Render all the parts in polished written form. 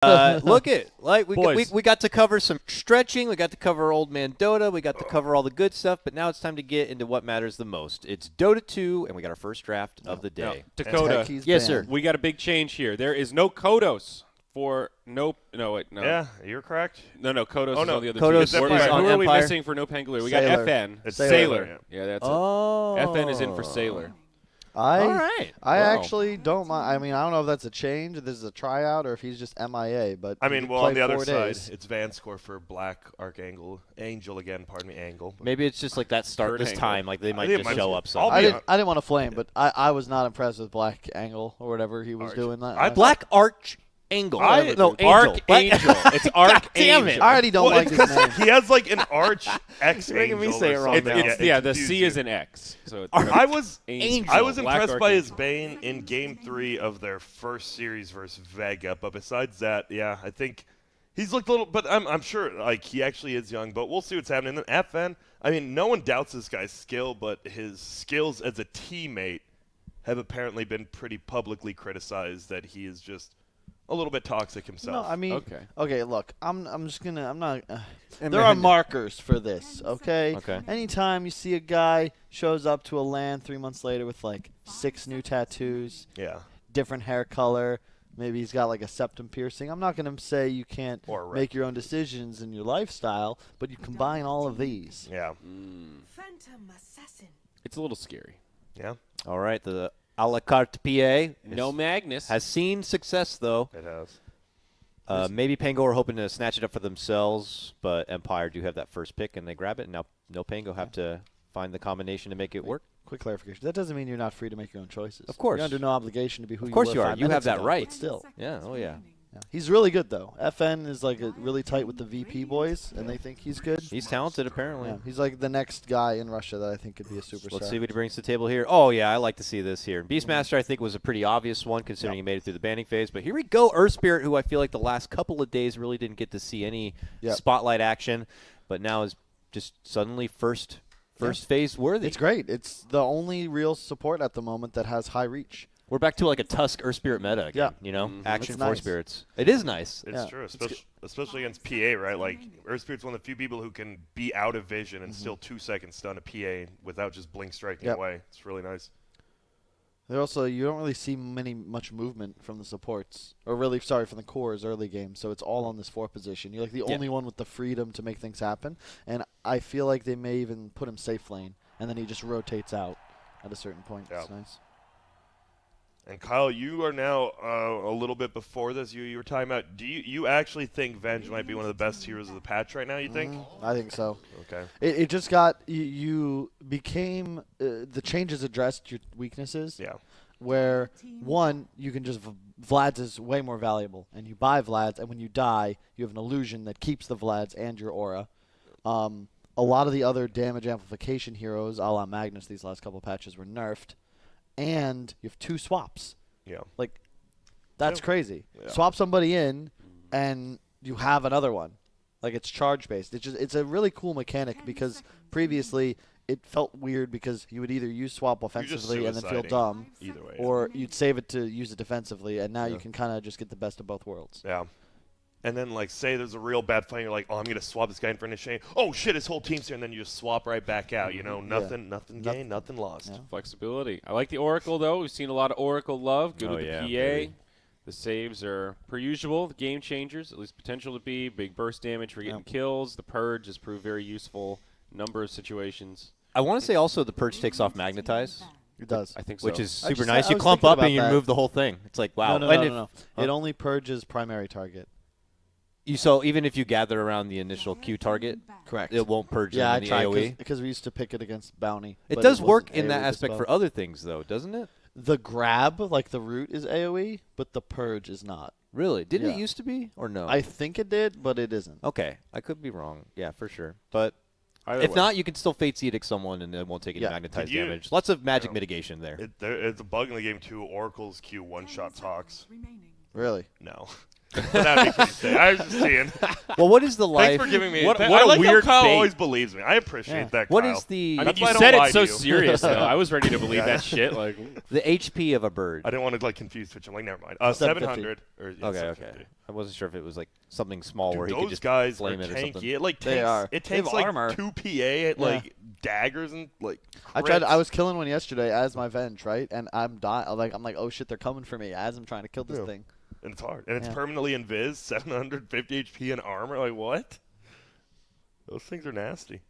Look it, like Boys. we got to cover some stretching, we got to cover Old Man Dota, we got to cover all the good stuff, but now it's time to get into what matters the most. It's Dota 2, and we got our first draft of the day. Dakota, yes, sir. we got a big change here. There is no Kodos for no. Yeah, you're correct. No, Kodos Oh, is no. on the other Kodos team. is on Who are we Empire. missing for NoPangolier? We Sailor. got FN. It's Sailor. Sailor. Yeah, that's Oh. it. FN is in for Sailor. All right. I Wow. actually don't mind. I mean, I don't know if that's a change, if this is a tryout, or if he's just MIA. But I he mean, well, played on the other 4 side, days. it's Van score for Black Archangel. Angel again, pardon me, Angle. Maybe it's just like that start Kurt this Angle. time, like they might think it just might show be- up. I'll Somewhere. be I didn't want to flame, but I was not impressed with Black Angle or whatever he was Arch. doing. That I- Black Archangel. I- No, Angel. Archangel. It's Archangel. damn it. I already don't Well, like it's his 'cause name. he has like an Arch X You're making me Angel say or it wrong something. now. The confused C you. is an X. So it's I was Angel. I was Black impressed by his Archangel. Bane in Game 3 of their first series versus Vega, but besides that, yeah, I think he's looked a little. But I'm sure like he actually is young, but we'll see what's happening. And then FN, I mean, no one doubts this guy's skill, but his skills as a teammate have apparently been pretty publicly criticized that he is just a little bit toxic No, himself. I mean, Okay. Look, I'm not. There are markers for this, okay? Okay. Anytime you see a guy shows up to a LAN 3 months later with like 6 new tattoos, yeah. different hair color, maybe he's got like a septum piercing. I'm not gonna say you can't Or a red. make your own decisions in your lifestyle, but you combine all of these. Yeah. Phantom Assassin. It's a little scary. Yeah. All right, the a la carte PA No Magnus. has seen success though. It has. Maybe Pango are hoping to snatch it up for themselves, but Empire do have that first pick and they grab it. And now no Pango have to find the combination to make it work. Quick clarification: that doesn't mean you're not free to make your own choices. Of course. you're under no obligation to be who Of you course were you are. 5 You have minutes that ago, right. but still. Yeah. Oh yeah. Yeah. He's really good though. FN is like really tight with the VP boys, and they think he's good. He's talented apparently. Yeah, he's like the next guy in Russia that I think could be a superstar. Let's see what he brings to the table here. Oh, yeah, I like to see this here. Beastmaster, I think, was a pretty obvious one considering he made it through the banning phase. But here we go, Earth Spirit, who I feel like the last couple of days really didn't get to see any spotlight action, but now is just suddenly first phase worthy. It's great. It's the only real support at the moment that has high reach. We're back to like a Tusk Earth Spirit meta again, you know? Action It's for nice. spirits. It is nice. It's Yeah. true, especially against PA, right? Like, Earth Spirit's one of the few people who can be out of vision and still 2 seconds stun a PA without just blink striking Yep. away. It's really nice. They're also, you don't really see much movement from the supports, or really, sorry, from the cores early game. So it's all on this 4 position. You're like the only one with the freedom to make things happen. And I feel like they may even put him safe lane, and then he just rotates out at a certain point. Yeah. It's nice. And Kyle, you are now a little bit before this. You were talking about. Do you actually think Venge might be one of the best heroes of the patch right now? You think? I think so. Okay. It just got you became the changes addressed your weaknesses. Yeah. Where one, you can just Vlad's is way more valuable, and you buy Vlad's, and when you die, you have an illusion that keeps the Vlad's and your aura. A lot of the other damage amplification heroes, a la Magnus, these last couple patches were nerfed, and you have 2 swaps. Yeah. Like, that's crazy. Yeah. Swap somebody in, and you have another one. Like, it's charge based. It's a really cool mechanic because previously it felt weird because you would either use swap offensively and then feel suiciding dumb, either way. or you'd save it to use it defensively, and now you can kind of just get the best of both worlds. Yeah. And then, like, say there's a real bad fight, you're like, oh, I'm going to swap this guy in front of Shane. Oh, shit, his whole team's here, and then you just swap right back out. You know, nothing gained, nothing lost. Yeah. Flexibility. I like the Oracle, though. We've seen a lot of Oracle love. Good with the PA. very. The saves are, per usual, the game changers, at least potential to be. Big burst damage for getting kills. The Purge has proved very useful. Number of situations. I want to say also the Purge takes off Magnetize, It does. I think so. which is I super just- nice. I You was clump thinking up and about you that. remove the whole thing. It's like, wow. No. And if- It only purges primary target. So even if you gather around the initial Q target, Correct. it won't purge Yeah, them I in the tried AoE. because we used to pick it against Bounty. It but does work wasn't in that AoE this aspect well. for other things, though, doesn't it? The grab, like the root, is AoE, but the purge is not. Really? Didn't Yeah. it used to be, or no? I think it did, but it isn't. Okay, I could be wrong. Yeah, for sure. But Either if way. not, you can still Fate's Edict someone and it won't take any Yeah. magnetized Could you- damage. Lots of magic mitigation there. It's a bug in the game, too. Oracle's Q one-shot talks. Remaining. Really? No. But that'd be pretty sick. I was just seeing. Well, what is the life? Thanks for giving me. What I a like weird how Kyle bait. always believes me. I appreciate that. What Kyle. is the I mean, That's why you I don't said lie it so to you. serious, though. I was ready to believe that shit. Like, the HP of a bird? I didn't want to like confuse Twitch. I'm like, never mind. 750. 700. Or, yeah, Okay, 750. okay. I wasn't sure if it was like something small where Dude, he could those just guys are flame it or something. tanky. It like They takes, are. It They have takes like armor. 2 PA at like daggers and like. I tried. crits. I was killing one yesterday as my venge, right? And I'm dying. I'm like, oh shit, they're coming for me as I'm trying to kill this Yeah. thing. And it's hard. And it's Yeah. permanently invis, 750 HP and armor. Like, what? Those things are nasty.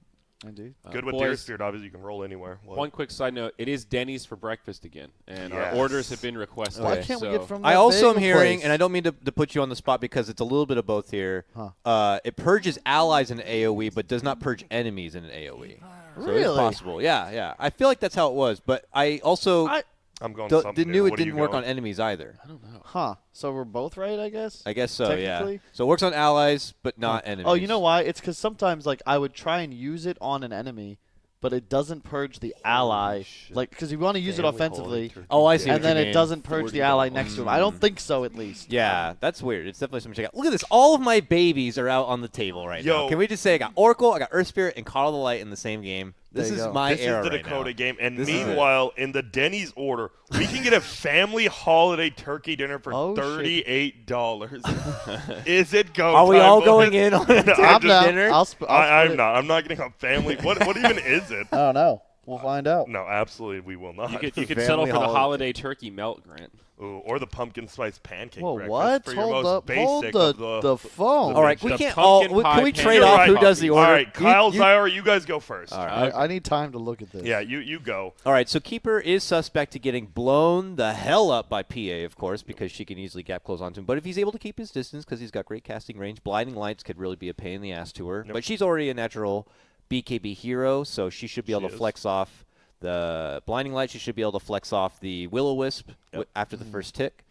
Indeed. Good with boys, Deer Spirit, obviously you can roll anywhere. What? one quick side note: it is Denny's for breakfast again, and Yes. our orders have been requested. Why Okay. can't we so get from? I that also am bagel hearing, place? and I don't mean to put you on the spot because it's a little bit of both here. Huh. It purges allies in an AOE, but does not purge enemies in an AOE. So it's Really? possible. Yeah, yeah. I feel like that's how it was, but I also I'm going knew something new. it What are you didn't work going? on enemies either. I don't know. Huh. So we're both right, I guess. I guess so. Yeah. Technically? So it works on allies, but not enemies. Oh, you know why? It's because sometimes like I would try and use it on an enemy, but it doesn't purge the ally. shit. Like because you want to use it Family offensively, Holy Oh, I see. and what then you it mean. doesn't purge the ally next to him. I don't think so, at least. Yeah, that's weird. It's definitely something to check out. Look at this. All of my babies are out on the table right now. Yo. Can we just say I got Oracle, I got Earth Spirit, and Call of the Light in the same game? This There you is go. my This era is the right Dakota now. game. And This is it. meanwhile, in the Denny's order, we can get a family holiday turkey dinner for Oh, shit. $38. Is it go Are we time, all boys? going in on a No, turkey I'm down. dinner? I'll split I'm it. not. I'm not getting a family. What even is it? I don't know. We'll find out. No, absolutely, we will not. You could Family settle for the holiday. holiday turkey melt, Grant. Ooh, or the pumpkin spice pancake Whoa, breakfast what? for your Hold most up. Hold basic the of the phone. All right, we The can't all. pumpkin Can we pie trade You're off right, who does the All order? right, Kyle, Zyra, you guys go first. All right. I need time to look at this. Yeah, you go. All right, so Keeper is suspect to getting blown the hell up by PA, of course, because she can easily gap close onto him. But if he's able to keep his distance because he's got great casting range, Blinding Lights could really be a pain in the ass to her. Yep. But she's already a natural BKB hero, so she should be able She to is. flex off the Blinding Light. She should be able to flex off the Will-O-Wisp after the first tick.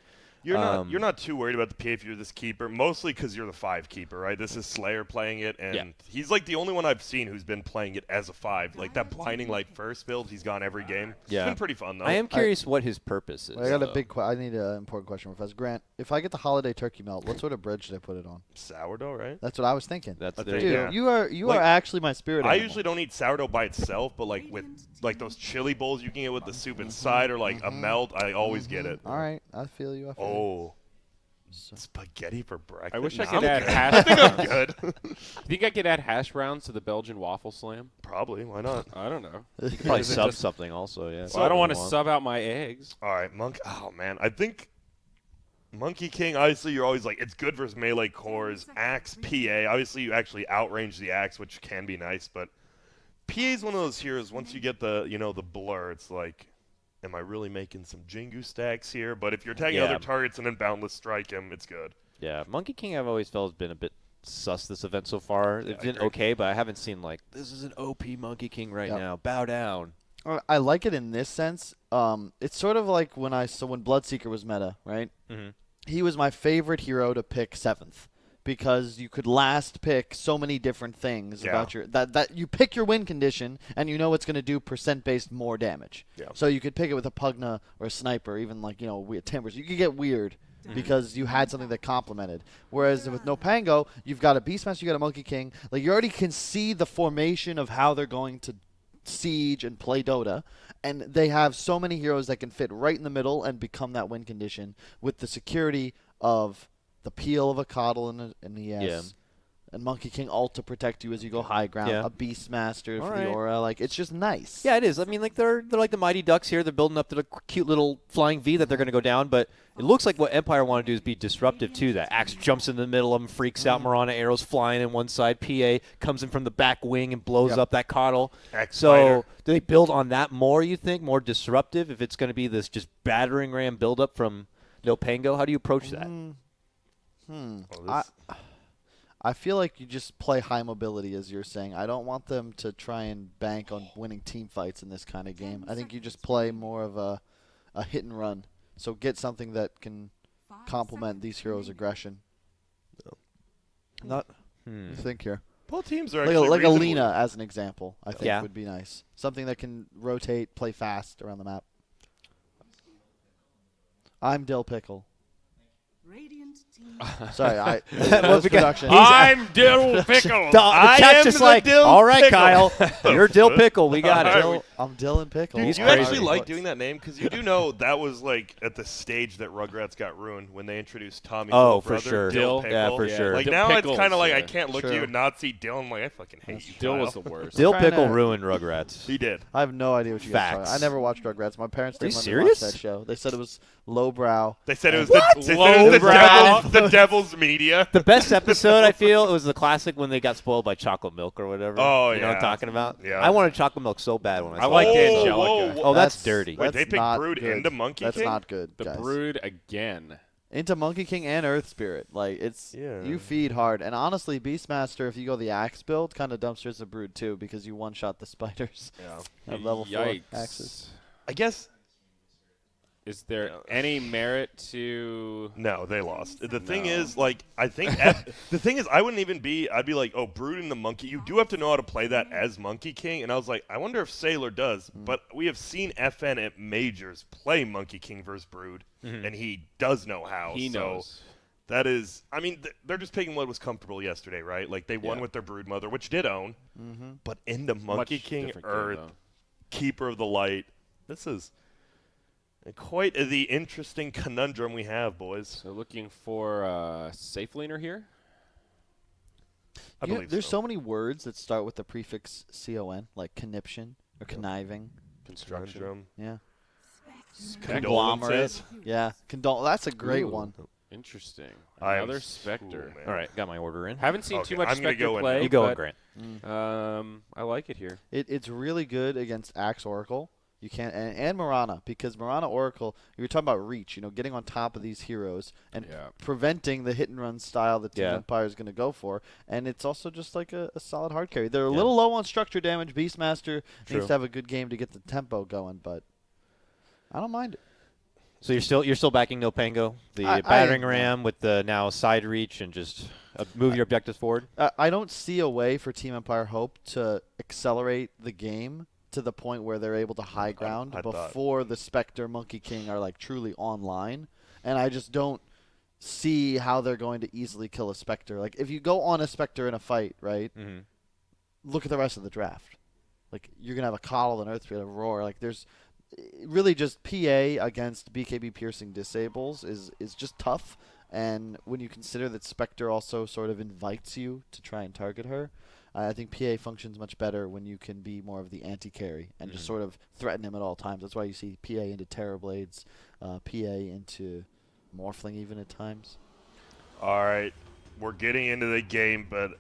You're not too worried about the PA if you're this keeper, mostly because you're the 5 keeper, right? This is Slayer playing it, and Yeah. he's like the only one I've seen who's been playing it as a 5. Like that blinding light first build, he's gone every game. Yeah. It's been pretty fun though. I am curious what his purpose is. Well, I got a though. big. I need an important question, Professor Grant. If I get the holiday turkey melt, what sort of bread should I put it on? sourdough, right? That's what I was thinking. That's I there think, you Dude, go. yeah. you Like, are actually my spirit I animal. usually don't eat sourdough by itself, but like with like those chili bowls you can get with the soup inside or like a melt, I always get it. All right, I feel you. I feel you. Oh. Spaghetti for breakfast. I wish I Nah, could I'm add good. hash I think I'm browns. good. Think I could add hash browns to the Belgian waffle slam? Probably. Why not? I don't know. Probably Is it sub just- something also, yeah. Well, I don't want to If you sub out my eggs. All right, Oh man, I think Monkey King. Obviously, you're always like it's good versus melee cores. Axe PA. Obviously, you actually outrange the axe, which can be nice. But PA is one of those heroes. Once you get the the blur, it's like, am I really making some Jingu stacks here? But if you're tagging Yeah. other targets and then boundless strike him, it's good. Yeah, Monkey King I've always felt has been a bit sus this event so far. Yeah, It's I been agree. okay, but I haven't seen like this is an OP Monkey King right Yep. now. Bow down. I like it in this sense. It's sort of like when when Bloodseeker was meta, right? Mhm. He was my favorite hero to pick 7th because you could last pick so many different things Yeah. about your that you pick your win condition and you know it's going to do percent based more damage. Yeah. So you could pick it with a Pugna or a Sniper, even like weird Timbers. You could get weird because you had something that complemented. Whereas with NoPango, you've got a Beastmaster, you got a Monkey King. Like you already can see the formation of how they're going to siege and play Dota, and they have so many heroes that can fit right in the middle and become that win condition with the security of the peel of a Coddle and the ES. Yeah. And Monkey King ult to protect you as you go high ground. Yeah. A Beastmaster All for right. the aura. Like it's just nice. Yeah, it is. I mean, like they're like the Mighty Ducks here. They're building up to the cute little flying V that they're going to go down. But it looks like what Empire want to do is be disruptive to that. Axe jumps in the middle of them, freaks out. Marana arrows flying in one side. PA comes in from the back wing and blows Yep. up that Coddle. Axe So fighter. do they build on that more? You think more disruptive? If it's going to be this just battering ram buildup from NoPango, how do you approach that? Oh, this- I feel like you just play high mobility, as you're saying. I don't want them to try and bank on winning team fights in this kind of game. I think you just play more of a hit and run. So get something that can complement these heroes' aggression. Not think here. both teams are Like actually like reasonably- Alina, as an example, I think Yeah. would be nice. Something that can rotate, play fast around the map. I'm Dill Pickle. Radiant Sorry, Well, because production. I'm Dill Pickle. The I chat's am just the like, dill all right, pickle." Kyle, you're Dill Pickle. We got it. I'm Dylan Pickle. Dude, He's do you crazy. actually like doing that name? Because you do know that was like at the stage that Rugrats got ruined when they introduced Tommy's little for brother, sure. Dill Dill. Pickle. Yeah, for sure. Like Dill now Pickles, it's kind of like I yeah. can't look at you True. and not see Dill. I'm like, I fucking hate you. Dill Kyle. was the worst. Dill trying Pickle to- ruined Rugrats. He did. I have no idea what you guys are talking Facts. about. I never watched Rugrats. My parents Are you didn't let me watch serious? that show. They said it was lowbrow. They said it was What? the, they said it was Lowbrow. the devil's media. The best episode, I feel, it was the classic when they got spoiled by chocolate milk or whatever. Oh, You know what I'm yeah. talking about? Yeah. I wanted chocolate milk so bad when I saw like that the episode. Angelica. Oh, that's dirty. Wait, they picked not Brood good. into Monkey That's King? not good, The guys. Brood again. Into Monkey King and Earth Spirit. Like, it's Yeah. you feed hard. And honestly, Beastmaster, if you go the axe build, kind of dumpsters the Brood too, because you one-shot the spiders Yeah. at level 4 Yikes. axes. I guess Is there any merit to? no, they lost. The thing No. is, like, I think the thing is, I wouldn't even be. I'd be like, oh, Brood and the Monkey. You do have to know how to play that as Monkey King. And I was like, I wonder if Sailor does. But we have seen FN at majors play Monkey King versus Brood, and he does know how. He so knows. That is, I mean, they're just picking what was comfortable yesterday, right? Like they won Yeah. with their Brood Mother, which did own. But into Monkey Much King, different game, Earth, though. Keeper of the Light. This is quite the interesting conundrum we have, boys. So looking for a safe laner here. I believe There's so. so many words that start with the prefix con, like conniption or conniving. Construction. Conundrum. Yeah. Condolences. Yeah. That's a great Ooh. one. Interesting. I am Another Spectre. man. All right, got my order in. Haven't seen Okay, too much I'm gonna Spectre go in play. now. You go in, but, Grant. I like it here. It's really good against Axe Oracle. You can't and Mirana, because Mirana Oracle, you were talking about reach, getting on top of these heroes and Yeah. preventing the hit and run style that Team Yeah. Empire is going to go for. And it's also just like a solid hard carry. They're a little low on structure damage. Beastmaster True. needs to have a good game to get the tempo going, but I don't mind it. So you're still backing NoPango, the I battering am, ram with the now side reach and just move your objectives forward. I don't see a way for Team Empire Hope to accelerate the game to the point where they're able to high ground I thought- before the Spectre Monkey King are like truly online. And I just don't see how they're going to easily kill a Spectre. Like if you go on a Spectre in a fight, right? Mm-hmm. Look at the rest of the draft. Like you're gonna have a Coddle, an Earthspirit, a Roar. Like there's really just PA against BKB piercing disables is just tough. And when you consider that Spectre also sort of invites you to try and target her, I think PA functions much better when you can be more of the anti-carry and just sort of threaten him at all times. That's why you see PA into Terrorblades, PA into Morphling even at times. All right, we're getting into the game, but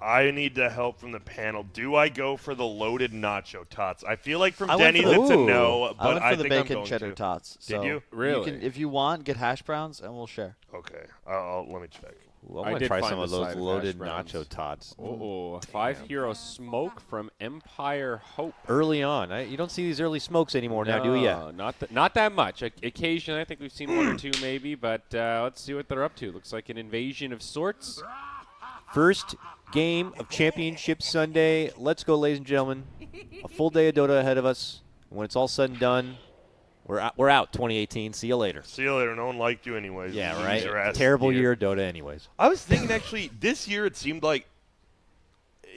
I need the help from the panel. Do I go for the loaded nacho tots? I feel like from I went Denny's for it's a Ooh. no, but I went for the think I'm bacon going cheddar to. tots. Did So you? Really? can, if you want, get hash browns and we'll share. Okay, I'll let me check. Ooh, I I want to did try find some of the those side of loaded hash browns. nacho tots. Oh, 5-hero smoke from Empire Hope. Early on, you don't see these early smokes anymore now, do you? No, not that much. Occasionally, I think we've seen one or two maybe, but let's see what they're up to. Looks like an invasion of sorts. First game of Championship Sunday. Let's go, ladies and gentlemen. A full day of Dota ahead of us. When it's all said and done, we're out 2018. See you later. See you later. No one liked you anyways. Yeah, Loser right? ass Terrible year of Dota anyways. I was thinking actually this year it seemed like,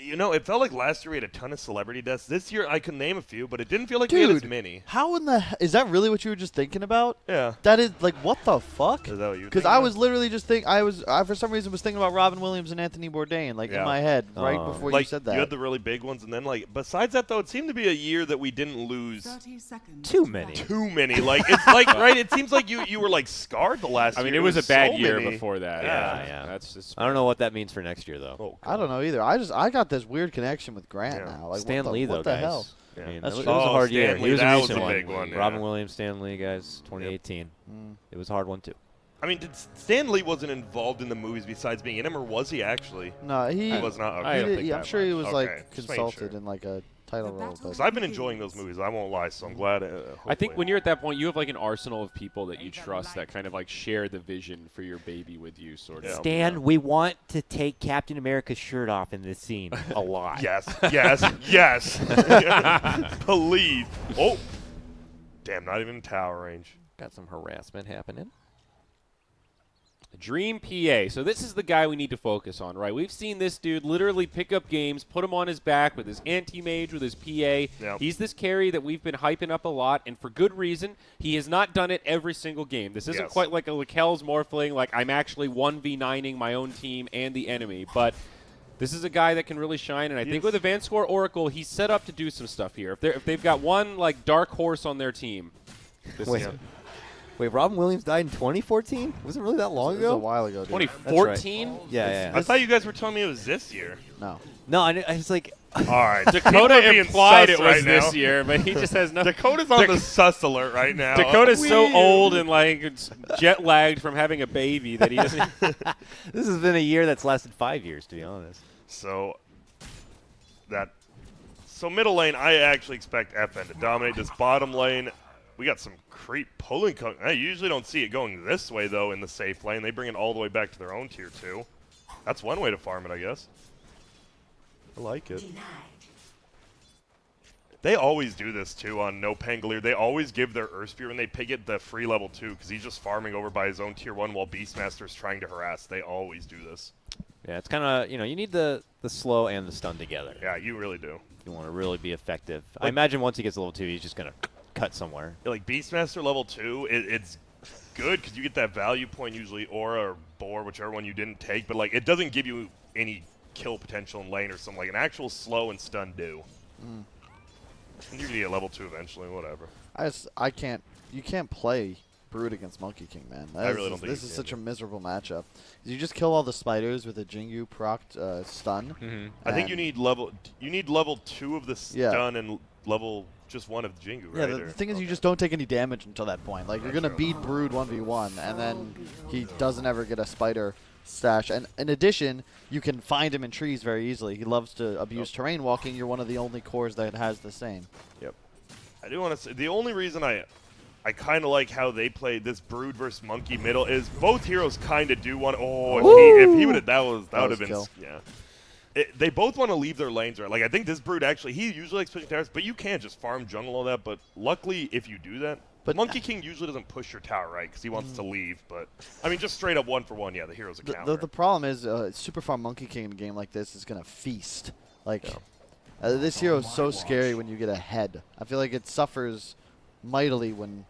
it felt like last year we had a ton of celebrity deaths. This year I can name a few, but it didn't feel like we had as Dude. many. How in the is that really what you were just thinking about? Yeah. That is like what the fuck? Is that what you? Because I was literally just I for some reason was thinking about Robin Williams and Anthony Bourdain like Yeah. in my head right Oh. before like you said that. you had the really big ones, and then besides that though, it seemed to be a year that we didn't lose 30 seconds. Too many. too many. Like it's like right. It seems like you were like scarred the last. I year. mean, it There was a bad so year many. before that. Yeah. That's just. I don't know what that means for next year, though. Oh, I don't know either. I got this weird connection with Grant Yeah. now. Like Stan what Lee, the, though, what the guys. hell? Yeah. I mean, That's it was true. a hard year. Stan He was Lee, a that was recent a one. big one, yeah. Robin Williams, Stan Lee, guys, 2018. It was a hard one, too. I mean, did Stan Lee wasn't involved in the movies besides being in them, or was he actually? No, he He was not. Okay. I don't think I'm that sure he much. was Okay, like just making consulted sure. in like a title role, but Because I've been enjoying those movies. I won't lie, so I'm glad. I think when you're at that point, you have like an arsenal of people that you trust that kind of like share the vision for your baby with you, sort of. Yeah. Stan, we want to take Captain America's shirt off in this scene a lot. Yes, yes. Believe. Oh, damn! Not even tower range. Got some harassment happening. Dream PA. So this is the guy we need to focus on, right? We've seen this dude literally pick up games, put him on his back with his anti-mage, with his PA. Yep. He's this carry that we've been hyping up a lot, and for good reason. He has not done it every single game. This isn't quite like a Lakel's Morphling, like I'm actually 1v9ing my own team and the enemy, but this is a guy that can really shine, and I think with Advanced Core Oracle, he's set up to do some stuff here. If they've got one like dark horse on their team, this is it. Wait, Robin Williams died in 2014? Was it really that long It was ago? a while ago, dude. 2014? Right. Yeah. I thought you guys were telling me it was this year. No. No, I was like, All right. Dakota being implied sus it was right this now. year, but he just has no. Dakota's on the sus alert right now. Dakota's so old and like jet lagged from having a baby that he doesn't. this has been a year that's lasted 5 years, to be honest. So middle lane, I actually expect FN to dominate this bottom lane. We got some creep pulling. I usually don't see it going this way, though, in the safe lane. They bring it all the way back to their own tier 2. That's one way to farm it, I guess. I like it. They always do this, too, on NoPangolier. They always give their Earthspear when they pick it the free level 2, because he's just farming over by his own tier 1 while Beastmaster's trying to harass. They always do this. Yeah, it's kind of, you need the slow and the stun together. Yeah, you really do. You want to really be effective. I imagine once he gets to level 2, he's just going to cut somewhere. Like Beastmaster level 2, it's good because you get that value point usually, Aura or Boar, whichever one you didn't take, but like it doesn't give you any kill potential in lane or something. Like an actual slow and stun do. You're gonna get level 2 eventually, whatever. You can't play Brood against Monkey King, man. I really don't think this you is can, such a miserable matchup. You just kill all the spiders with a Jingu procced stun. I think you need level 2 of the stun and level just 1 of the Jingu, Yeah, right? the thing is you just don't take any damage until that point. Like, you're going to beat Brood 1v1, and then he doesn't ever get a spider stash. And in addition, you can find him in trees very easily. He loves to abuse terrain walking. You're one of the only cores that has the same. Yep. I do want to say, the only reason I kind of like how they played this Brood versus Monkey middle is both heroes kind of do want. If he would have, that would have been kill. yeah. They both want to leave their lanes, right? Like I think this Brood actually, he usually likes pushing towers, but you can just farm jungle all that. But luckily, if you do that, but Monkey King usually doesn't push your tower, right? Because he wants to leave. But I mean, just straight up 1-for-1, yeah, the hero's a counter. The problem is super farm Monkey King in a game like this is going to feast. Like this hero is so scary when you get ahead. I feel like it suffers mightily when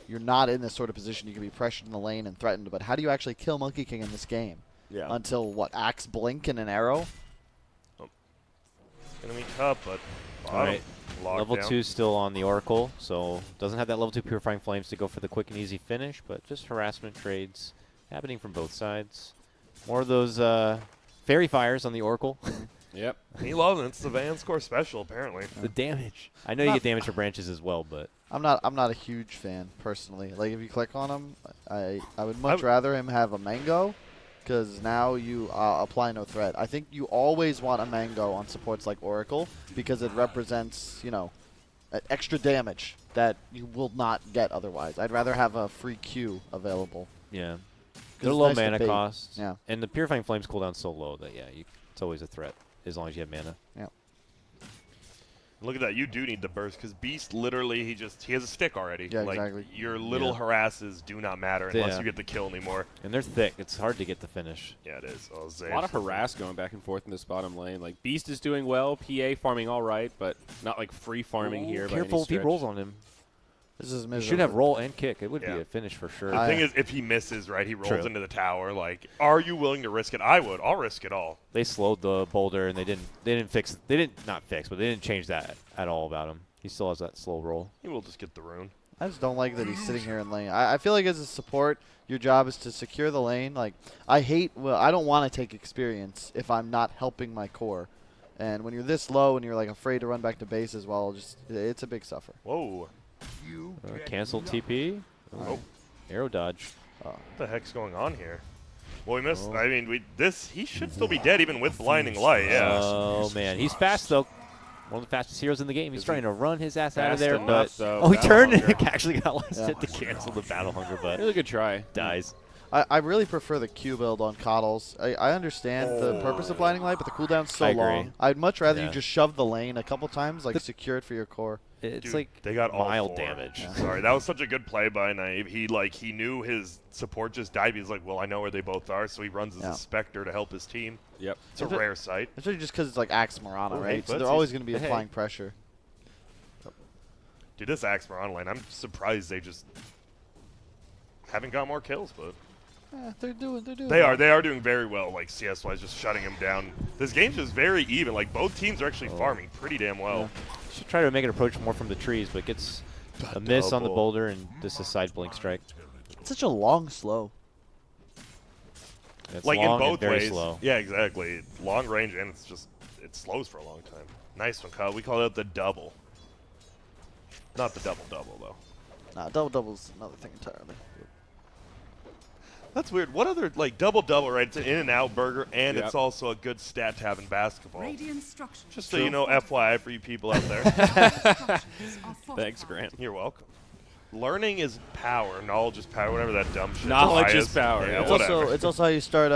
you're not in this sort of position. You can be pressured in the lane and threatened, but how do you actually kill Monkey King in this game? Yeah. Until what? Axe blink and an arrow? It's gonna be tough, but All right. Level down. 2 still on the Oracle, so doesn't have that level 2 Purifying Flames to go for the quick and easy finish, but just harassment trades happening from both sides. More of those fairy fires on the Oracle. Yep. He loves it. It's the Van Score special, apparently. The damage. I know you get damage for branches as well, but I'm not a huge fan personally. Like if you click on him, I would much rather him have a mango, because now you apply no threat. I think you always want a mango on supports like Oracle because it represents, extra damage that you will not get otherwise. I'd rather have a free Q available. yeah. It's They're low nice to mana bait. costs. Yeah. And the Purifying Flames cooldown so low that, it's always a threat as long as you have mana. Yeah. Look at that. You do need the burst because Beast literally, he has a stick already. Yeah, like, exactly. Your little harasses do not matter unless you get the kill anymore. And they're thick. It's hard to get the finish. Yeah, it is. Oh, A lot of harass going back and forth in this bottom lane. Like Beast is doing well, PA farming all right, but not like free farming here. by any Careful if he stretch. rolls on him. This is You miserable. should have roll and kick. It would be Yeah. a finish for sure. The thing is, if he misses, right, he rolls True. into the tower. Like, are you willing to risk it? I would. I'll risk it all. They slowed the boulder and they didn't not fix, but they didn't change that at all about him. He still has that slow roll. He will just get the rune. I just don't like that he's sitting here in lane. I feel like as a support, your job is to secure the lane. Like, I don't want to take experience if I'm not helping my core. And when you're this low and you're like afraid to run back to base as well, it's a big suffer. Whoa. Cancel TP. Oh. Arrow dodge. What the heck's going on here? Well, we missed. I mean, he should still be dead even with blinding light. Yeah. Oh man, he's fast though. One of the fastest heroes in the game. He's trying to run his ass out of Fast there, enough, but though. he Battle turned Hunger. and actually got last hit to cancel the battle hunger, but Really good try. dies. I really prefer the Q build on Coddles. I understand the purpose of Blinding Light, but the cooldown's so I agree. long. I'd much rather you Yeah. just shove the lane a couple times, like secure it for your core. It's Dude, like they got all mild 4. damage. Yeah. Sorry, that was such a good play by Naive. He knew his support just died. He's like, well, I know where they both are, so he runs as a Spectre to help his team. Yep. It's a rare sight. Especially just because it's like Axe Marana, Oh, right? hey, So they're always going to be applying pressure. Dude, this Axe Marana lane, I'm surprised they just haven't got more kills, but They're doing. they are doing very well, like CS-wise, just shutting him down. This game's just very even. Like both teams are actually farming pretty damn well. Should try to make an approach more from the trees, but gets a miss on the Double. boulder and just a side blink strike. It's such a long slow. It's Like long in both and very ways. slow. Yeah, exactly. Long range and it slows for a long time. Nice one, Kyle. We call it the double. Not the double-double though. Nah, double-double's another thing entirely. That's weird. What other, like, double-double, right? It's an In-N-Out burger, and Yep. it's also a good stat to have in basketball. Radiant structures. Just so you know, FYI for you people out there. Thanks, Grant. You're welcome. Learning is power. Knowledge is power. Whatever that dumb shit. Knowledge is is power, Yeah, yeah. whatever. It's also how you start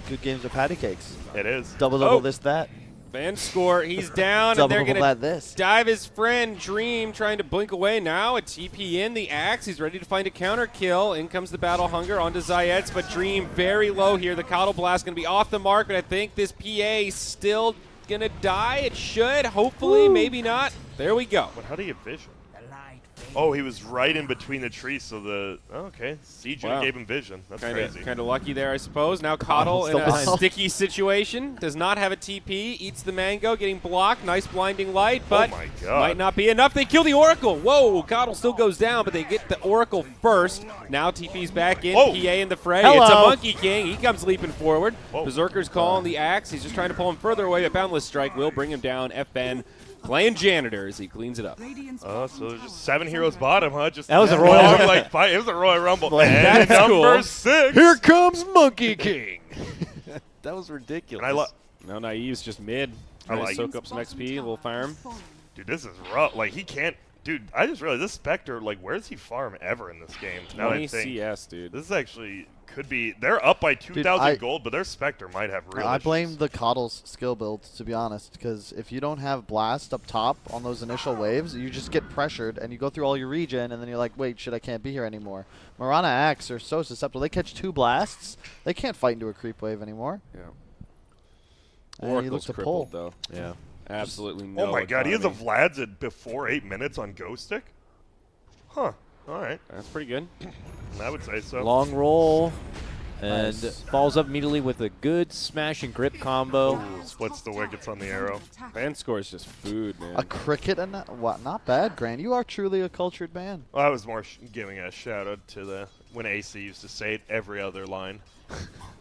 good games of patty cakes. It is. Double-double Oh. this, that. Van score, he's down, and they're Double-double going to that, this. dive his friend Dream, trying to blink away now. A TP in, the Axe, he's ready to find a counter kill. In comes the Battle Hunger onto Zayet's, but Dream very low here. The Coddle Blast going to be off the mark, but I think this PA still going to die. It should, hopefully, maybe not. There we go. But how do you vision? Oh, he was right in between the trees, so okay. Siege Wow. gave him vision. That's crazy. Kind of lucky there, I suppose. Now Coddle in still a blind. sticky situation. Does not have a TP. Eats the mango, getting blocked. Nice blinding light, but my God. might not be enough. They kill the Oracle. Whoa, Coddle still goes down, but they get the Oracle first. Now TP's back in. Oh. PA in the fray. Hello. It's a Monkey King. He comes leaping forward. Whoa. Berserker's calling the Axe. He's just trying to pull him further away, but Boundless Strike will bring him down. FN playing janitor as he cleans it up. So there's just 7 heroes bottom, huh? Just That was a long, Royal Rumble. like fight. It was a Royal Rumble. Like, And that's number cool. 6. Here comes Monkey King. That was ridiculous. And No, Naive's just mid. Trying to like soak up some XP, a little farm. Dude, this is rough. Like, he can't. Dude, I just realized this Spectre, like, where does he farm ever in this game? Now that I 20 think. CS, dude. This is actually could be. They're up by 2,000 I- gold, but their Spectre might have real I issues. blame the Coddle's skill build, to be honest, because if you don't have Blast up top on those initial waves, you just get pressured, and you go through all your regen, and then you're like, wait, shit, I can't be here anymore. Marana Axe are so susceptible. They catch 2 blasts. They can't fight into a creep wave anymore. Yeah. And he Oracle's looks to crippled, pull. though. Yeah. Absolutely no Oh my god, he has a economy. Vlad's at before 8 minutes on Ghost Stick? Huh. Alright. That's pretty good. I would say so. Long roll. And Nice. falls up immediately with a good smash and grip combo. Splits the wickets on the arrow. Fan score is just food, man. A cricket and what? Not bad, Grant. You are truly a cultured man. Well, I was more giving a shout out to the when AC used to say it every other line.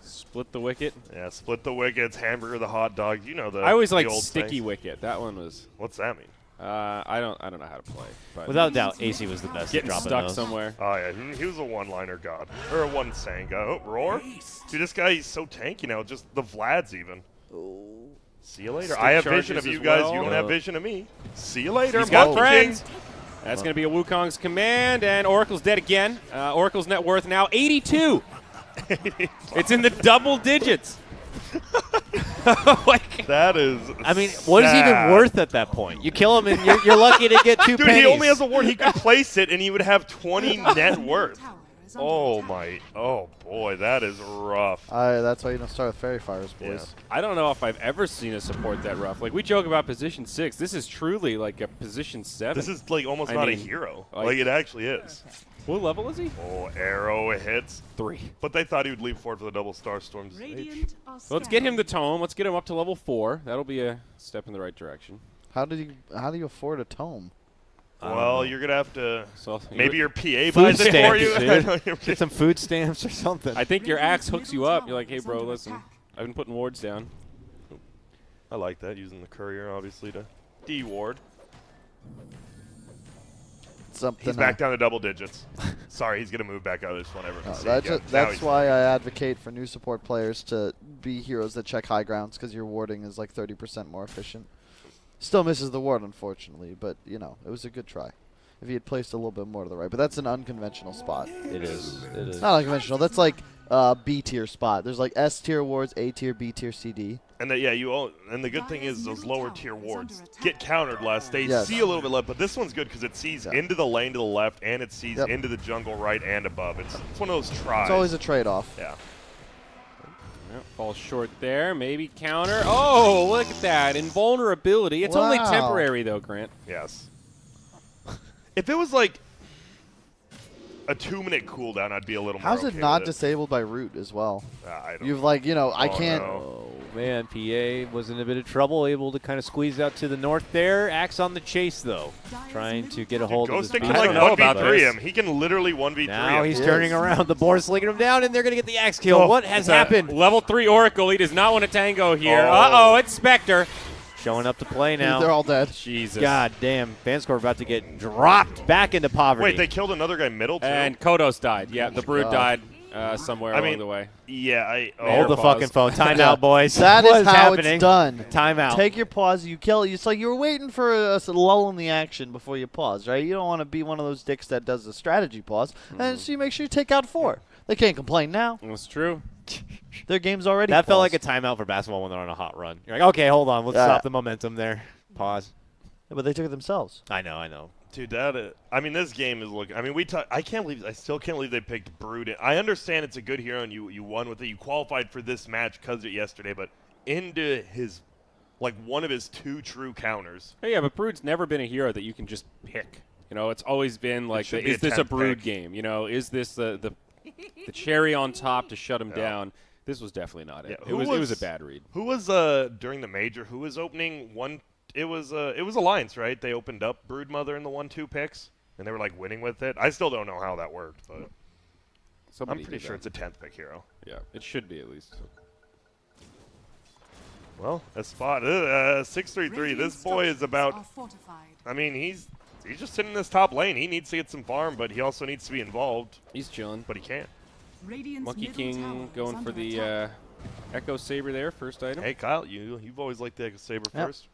Split the wicket. Yeah, split the wickets, hamburger the hot dog. You know the. I always the liked old sticky things. wicket. That one was. What's that mean? I don't know how to play. But Without doubt, AC was the best at getting dropping stuck those. somewhere. Oh yeah, he was a one-liner god or a one-saying god. Oh, roar! Dude, this guy he's so tanky now. Just the Vlad's even. See you later. Stick I have vision charges of you as guys. well. You don't have vision of me. See you later. He's got Monkey friends. King. That's going to be a Wukong's command, and Oracle's dead again. Oracle's net worth now 82. It's in the double digits. Like, That is. I mean, what is even sad. worth at that point? You kill him and you're lucky to get 2 Dude, pennies. he only has a ward. He could place it, and he would have 20 net worth. Oh my! Oh boy, that is rough. That's why you don't start with Fairy Fires, boys. I don't know if I've ever seen a support that rough. Like, we joke about position 6. This is truly like a position 7. This is like almost I not a mean, hero. like- Like it actually is. What level is he? Oh, arrow hits. 3. But they thought he would leap forward for the double star storms. Radiant are So let's get him the scanning. tome. Let's get him up to level 4. That'll be a step in the right direction. How do you afford a tome? Well, you're gonna have to. So Maybe your PA Food buys it for stamps, you. dude. I know your Get some food stamps or something. I think your axe hooks you up. You're like, hey, Is bro, under listen. attack. I've been putting wards down. I like that, using the courier, obviously, to de-ward. Something. He's back down to double digits. Sorry, he's going to move back out. I just want everyone to see again. Now That's he's- why I advocate for new support players to be heroes that check high grounds, because your warding is like 30% more efficient. Still misses the ward, unfortunately, but you know it was a good try. If he had placed a little bit more to the right, but that's an unconventional spot. It is. It is. Not unconventional. That's like B tier spot. There's like S tier wards, A tier, B tier, CD. And and the good thing is those lower tier wards get countered less. They Yes. see a little bit left, but this one's good because it sees into the lane to the left and it sees into the jungle right and above. It's one of those tries. It's always a trade-off. Yeah. Yep, falls short there. Maybe counter. Oh, look at that. Invulnerability. It's only Wow. temporary, though, Grant. Yes. If it was like a 2-minute cooldown, I'd be a little more How's it okay not with it. disabled by root as well? I don't You've like, I Oh, can't. no. Oh, man, PA was in a bit of trouble, able to kind of squeeze out to the north there. Axe on the chase, though, trying to get a hold of this Ghostic beast. can I like don't know about 1v3 this. him. He can literally 1v3 Now him. he's Yes. turning around. The board's slinging him down, and they're going to get the axe kill. Oh, What has It's a happened? Level 3 Oracle. He does not want to tango here. Oh. Uh-oh, it's Spectre. Showing up to play now. They're all dead. Jesus. God damn, Fanscore about to get dropped back into poverty. Wait, they killed another guy middle too? And Kodos died. Yeah, the Brood God. died somewhere I along mean, the way. Yeah, Hold the pause. fucking phone. Timeout, boys. That What is how happening? it's done. Timeout. Take your pause. You kill. It's like you were waiting for a lull in the action before you pause, right? You don't want to be one of those dicks that does the strategy pause. And so you make sure you take out 4. They can't complain now. That's true. Their game's already That felt like paused. a timeout for basketball when they're on a hot run. You're like, okay, hold on. Let's Yeah. stop the momentum there. Pause. Yeah, but they took it themselves. I know. dude, I mean, this game is looking. I mean, I still can't believe they picked Brood. I understand it's a good hero and you won with it. You qualified for this match because of it yesterday, but into his, like one of his 2 true counters. Oh, yeah, but Brood's never been a hero that you can just pick. It's always been like, should be is a this a 10th Brood pick. game? Is this the cherry on top to shut him down? This was definitely not it. Yeah, It was a bad read. Who was during the major? Who was opening one? It was Alliance, right? They opened up Broodmother in the 1-2 picks, and they were like winning with it. I still don't know how that worked, but Somebody I'm pretty did sure that. it's a 10th pick hero. Yeah, it should be at least. Well, a spot 633. This boy is about. I mean, he's just sitting in this top lane. He needs to get some farm, but he also needs to be involved. He's chilling. But he can't. Monkey King going for the Echo Saber there, first item. Hey, Kyle, you've always liked the Saber Yep. first.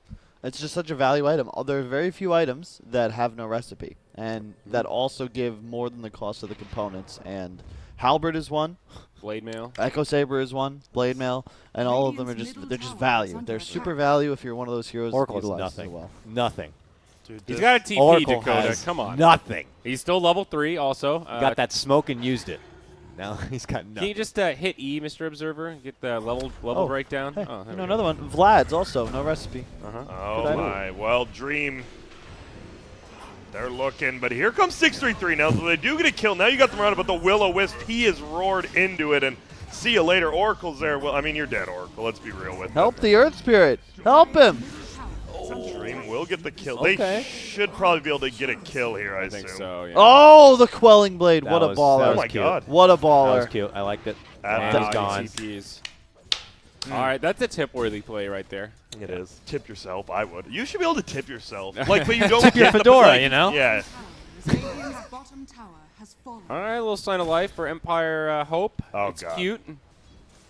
It's just such a value item. There are very few items that have no recipe, and that also give more than the cost of the components. And Halberd is one, Blade Mail. Echo Saber is one, Blade Mail, and all of them are they're just value. They're super value if you're one of those heroes. Oracle is utilized as nothing. well. Nothing. Dude, He's this- got a TP, Oracle Dakota. has Come on. nothing. He's still level 3 also. Got that smoke and used it. Now he's got nothing. Can you just hit E, Mr. Observer, and get the level breakdown? Hey, Oh, there we go. another one. Vlad's also no recipe. Oh Good my! Well, Dream. They're looking, but here comes 633 now. So they do get a kill. Now you got them around, but the Will-O-Wisp, he is roared into it, and see you later. Oracle's there. Well, I mean, you're dead, Oracle. Let's be real with Help the Earth Spirit. Help him. it. Dream will get the kill. Okay. They should probably be able to get a kill here, I I think assume. so, yeah. Oh, the Quelling Blade. That What a was- baller. that Oh was my cute. God. What a That was baller. cute. I liked it. That And was he's gone. TPs. All right, that's a tip-worthy play right there. It is. Tip yourself. I would. You should be able to tip yourself. Like, but you don't Tip your get the- fedora, like, you know? Yeah. All right, a little sign of life for Empire Hope. Oh, it's God. cute.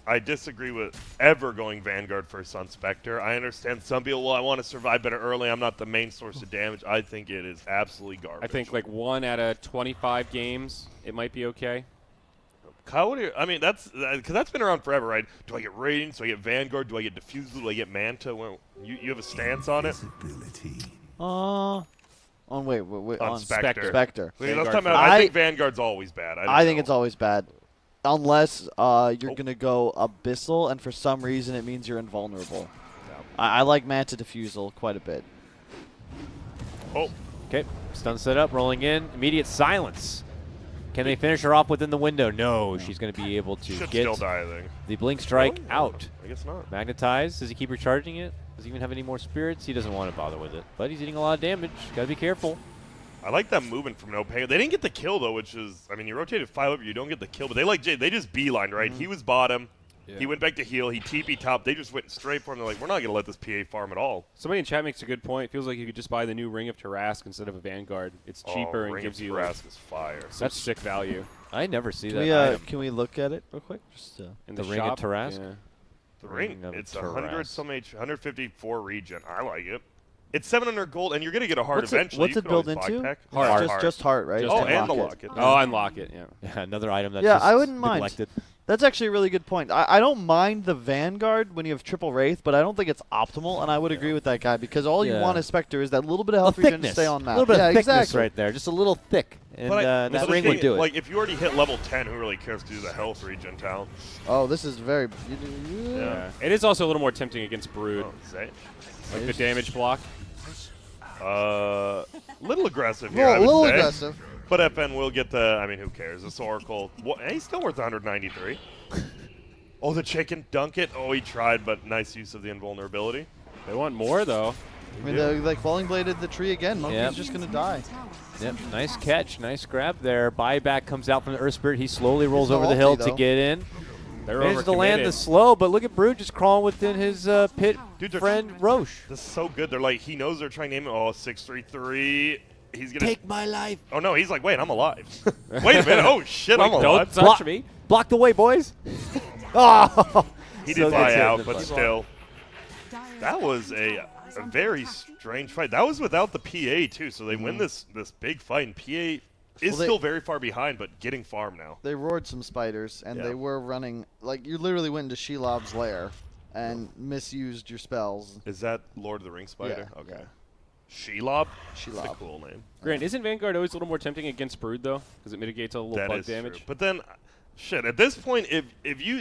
I disagree with ever going Vanguard first on Spectre. I understand some people, well, I want to survive better early. I'm not the main source of damage. I think it is absolutely garbage. I think like 1 out of 25 games, it might be okay. Kyle, what do you, I mean, because that's been around forever, right? Do I get Radiance? Do I get Vanguard? Do I get Diffusal? Do I get Manta? Well, you have a stance on it? On wait, On Spectre. Spectre. I mean, Vanguard let's talk about, first. I think Vanguard's always bad. I think it's all. always bad. Unless you're going to go Abyssal, and for some reason it means you're invulnerable. I like Manta Diffusal quite a bit. Oh, Okay, stun set up, rolling in. Immediate silence. Can they finish her off within the window? No, she's going to be able to should get still die, I think. the blink strike Oh, out. I guess not. Magnetize. Does he keep recharging it? Does he even have any more spirits? He doesn't want to bother with it, but he's eating a lot of damage. Got to be careful. I like that movement from NoPangolier. They didn't get the kill, though, which is, I mean, you rotated 5 over, you don't get the kill, but they just beelined, right? He was bottom. Yeah. He went back to heal. He TP top. They just went straight for him. They're like, we're not going to let this PA farm at all. Somebody in chat makes a good point. It feels like you could just buy the new Ring of Tarask instead of a Vanguard. It's cheaper and Ring gives of you like, Tarask is fire. such sick value. I never see that Can we, item. can we look at it real quick? Just In The the, Ring of shop, Tarask? Yeah. The ring, of it's Tarask. 100 some H, 154 regen. I like it. It's 700 gold, and you're going to get a heart What's it, eventually. what's You it can built always into? buypack. Heart. Just heart, right? Just Oh, heart. and the Locket. locket. Oh, unlock it, yeah. Yeah, another item that's Yeah, just I wouldn't mind. neglected. That's actually a really good point. I don't mind the Vanguard when you have triple Wraith, but I don't think it's optimal, and I would agree with that guy because all you want as Spectre is that little bit of health regen to stay on map. A little bit of thickness exactly. right there, just a little thick, and But that ring would do it. Like, if you already hit level 10, who really cares to do the health regen talent? Oh, this is very. Yeah. It is also a little more tempting against Brood. Oh, Zay. Like the damage block. Little aggressive here, Well, I a would little say. aggressive. But FN will get the, I mean, who cares? This Oracle, he's still worth 193. Oh, the chicken, dunk it. Oh, he tried, but nice use of the invulnerability. They want more, though. I mean, they like falling bladed the tree again. Monkey's just going to die. Yep, nice catch, nice grab there. Buyback comes out from the Earth Spirit. He slowly rolls He's over the ulti, hill though. to get in. They're Manages to land the overcommitted. slow, but look at Brood just crawling within his pit Dude, they're- friend Roche. This is so good. They're like, he knows they're trying to name it. Oh, 633. He's going to. Take my life. Oh, no, he's like, wait, I'm alive. Wait a minute. Oh, shit, I'm Like, alive. don't touch me. Block the way, boys. Oh, He so did buy good out, hit. but still. That was a very strange fight. That was without the PA, too, so they win this big fight, and PA is they- still very far behind, but getting farm now. They roared some spiders, and Yeah. they were running. Like, you literally went into Shelob's lair and misused your spells. Is that Lord of the Rings spider? Yeah, Okay. yeah. Shelob? That's a Shelob. cool name. Grant, isn't Vanguard always a little more tempting against Brood, though? Because it mitigates a little That bug is damage? true. But then, shit, at this point, if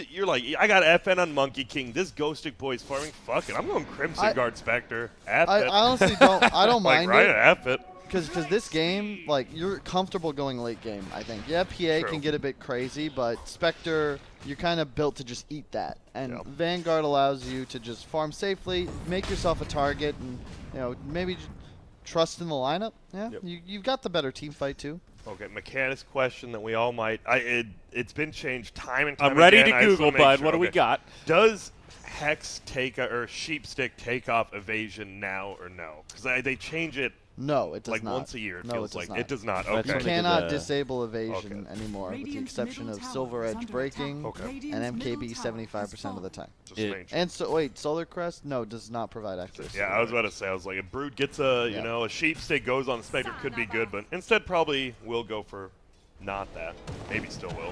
you're like, I got FN on Monkey King, this Ghost Stick boy's farming, fuck it. I'm going Crimson Guard Spectre. F I it. honestly don't. I don't like, mind right it. F it. Because this game, like, you're comfortable going late game, I think. Yeah, PA True. can get a bit crazy, but Spectre, you're kind of built to just eat that. And Yep. Vanguard allows you to just farm safely, make yourself a target, and, you know, maybe just trust in the lineup. Yeah, Yep. you've got the better team fight, too. Okay, mechanics question that we all might. It's been changed time and time I'm ready again. to I just Google, wanna make bud. sure. What do we Okay. got? Does Hex or Sheepstick take off evasion now or no? Because they change it No, it does like not. once a year. It No, feels it does like not. it does not. That's Okay. when You they did cannot the- disable evasion Okay. anymore, with the Radiant's exception middle of tower Silver is Edge under breaking attack. Okay. Radiant's and middle MKB tower 75% of the has time. Just It- strange. And so, wait, Solar Crest? No, does not provide access. Yeah, I was about to say. I was like, if Brood gets a Yeah. a Sheepstick goes on the Spectre could be good, but instead probably will go for not that. Maybe still will.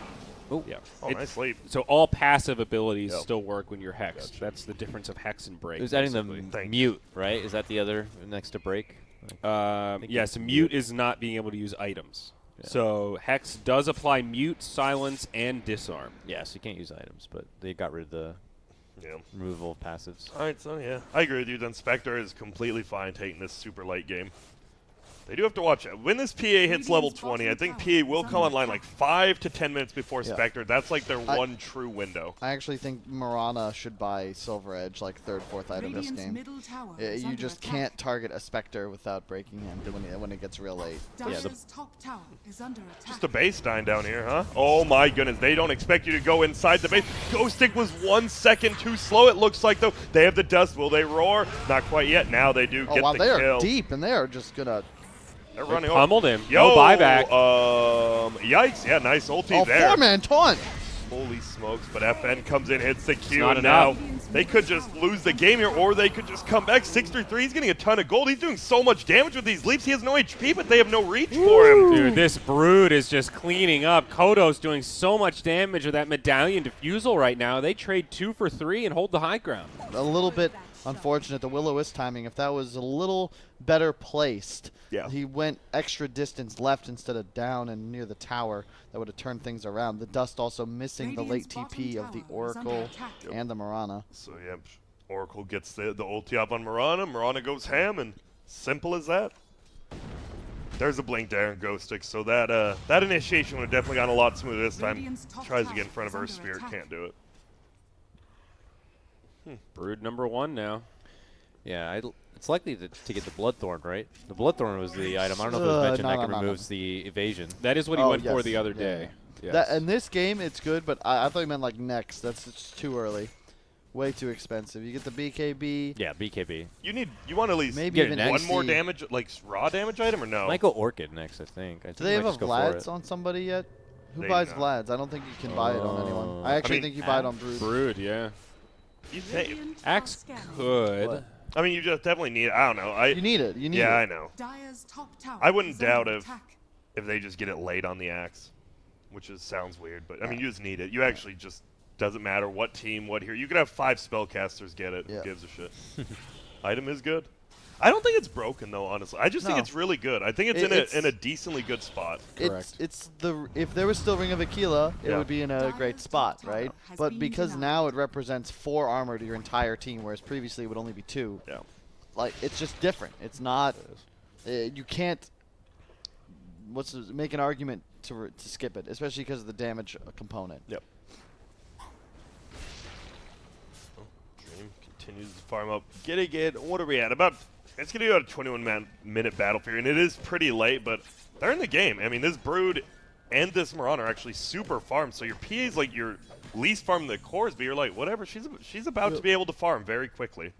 Oh, Yeah. Oh, nice leap. So all passive abilities Yep. still work when you're hexed. Gotcha. That's the difference of hex and break. It was adding the basically. Thank mute, right? Is that the other next to break? Yes, mute is not being able to use items. Yeah. So hex does apply mute, silence, and disarm. Yes, you can't use items, but they got rid of the Yeah. removal of passives. All right, so yeah, I agree with you. Then Spectre is completely fine taking this super late game. They do have to watch it. When this PA hits level 20, I think PA will come online like 5 to 10 minutes before Yeah. Spectre. That's like their one true window. I actually think Mirana should buy Silver Edge like third, fourth item this Radiant's game. middle tower Yeah, is you under just attack. can't target a Spectre without breaking him when it gets real late. Dire's top tower is under attack. Just a base dying down here, huh? Oh my goodness, they don't expect you to go inside the base. Ghost Stick was 1 second too slow, it looks like, though. They have the dust. Will they roar? Not quite yet. Now they do Oh get wow, the they kill. are deep, and they are just gonna. They're They running pummeled him. Yo, No buyback. Yikes. Yeah, nice ulti Oh, there. 4-man taunt. Holy smokes, but FN comes in, hits the Q, not and now enough. they could just lose the game here, or they could just come back. 633, he's getting a ton of gold. He's doing so much damage with these leaps. He has no HP, but they have no reach for him. Dude, this Brood is just cleaning up. Kodo's doing so much damage with that Medallion Diffusal right now. They trade 2 for 3 and hold the high ground. A little bit unfortunate, the Will-O-Wisp timing. If that was a little better placed, Yeah. he went extra distance left instead of down and near the tower. That would have turned things around. The dust also missing the late Radiant's TP bottom of the tower is under Oracle attack. and the Mirana. So, yeah, Oracle gets the ulti up on Mirana. Mirana goes ham, and simple as that. There's a blink there in Ghost Stick, so that initiation would have definitely gone a lot smoother this time. Radiant's top Tries to tower get in front of is Earth under Spirit, attack. can't do it. Brood number 1 now. Yeah, it's likely to get the Bloodthorn, right? The Bloodthorn was the item. I don't know if it was mentioned no, that no, can no, no. removes the evasion. That is what he Oh, went for yes. the other Yeah, day. yeah. Yes. That, in this game, it's good, but I thought you meant like next. That's just too early. Way too expensive. You get the BKB. Yeah, BKB. You want at least Maybe Get it even next. one more XC. damage, like raw damage item, or no? Might go Orchid next, I think. I think Do they might have a just go for Vlad's it. on somebody yet? Who They buys do not. Vlad's? I don't think you can buy it on anyone. I actually mean, think you buy it on Brood. Brood, yeah. You think? Radiant Axe are scanning. could. What? I mean, you just definitely need. I don't know. You need it. You need Yeah, it. I know. Dire's top tower I wouldn't is under doubt attack. if they just get it late on the axe. which sounds weird, but I mean you just need it. You actually just doesn't matter what team, what hero. You could have 5 spellcasters get it. Who gives a shit? Item is good. I don't think it's broken though, honestly. I just think it's really good. I think it's in a decently good spot. Correct. If there was still Ring of Aquila, it would be in a great spot, right? But because now it represents 4 armor to your entire team, whereas previously it would only be 2. Yeah. Like it's just different. It's not. You can't. Make an argument to skip it, especially because of the damage component. Yep. Dream continues to farm up. Getting it. What are we at? It's going to be about a 21-minute battle period, and it is pretty late, but they're in the game. I mean, this Brood and this Marauder are actually super farmed, so your PA is like your least farm the cores, but you're like, whatever, she's about to be able to farm very quickly.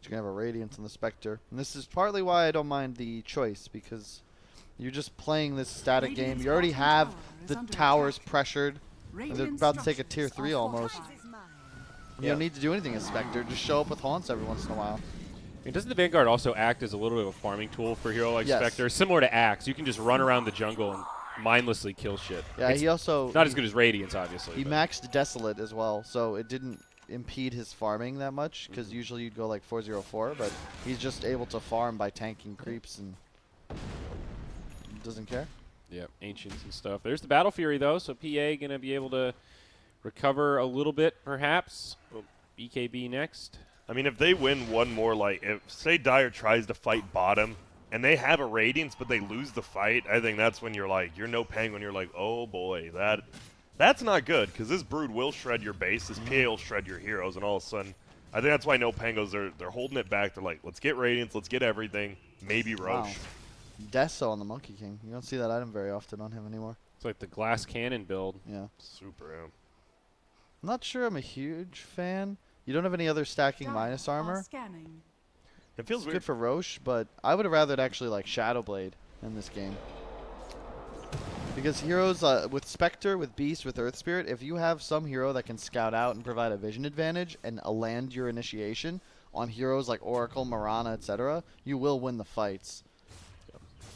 You're going to have a Radiance on the Spectre. And this is partly why I don't mind the choice, because you're just playing this static game. You already have the towers pressured. They're about to take a tier 3 almost. You don't need to do anything as Spectre. Just show up with haunts every once in a while. Doesn't the Vanguard also act as a little bit of a farming tool for a hero like Spectre? Similar to Axe, you can just run around the jungle and mindlessly kill shit. Yeah, he also not as good as Radiance, obviously. He maxed Desolate as well, so it didn't impede his farming that much, because usually you'd go like 404, but he's just able to farm by tanking creeps and doesn't care. Yeah, Ancients and stuff. There's the Battle Fury, though, so PA going to be able to recover a little bit, perhaps. BKB next. I mean, if they win one more, like, if, say, Dire tries to fight bottom, and they have a Radiance, but they lose the fight, I think that's when you're like, you're NoPangolier, you're like, oh boy, that's not good, because this Brood will shred your base, this PA will shred your heroes, and all of a sudden, I think that's why NoPangoliers, they're holding it back. They're like, let's get Radiance, let's get everything, maybe Roche. Wow. Deso on the Monkey King. You don't see that item very often on him anymore. It's like the glass cannon build. Yeah. Super. I'm not sure I'm a huge fan. You don't have any other stacking minus armor. It feels good for Roche, but I would have rathered actually like Shadowblade in this game. Because heroes with Spectre, with Beast, with Earth Spirit, if you have some hero that can scout out and provide a vision advantage and land your initiation on heroes like Oracle, Mirana, etc., you will win the fights.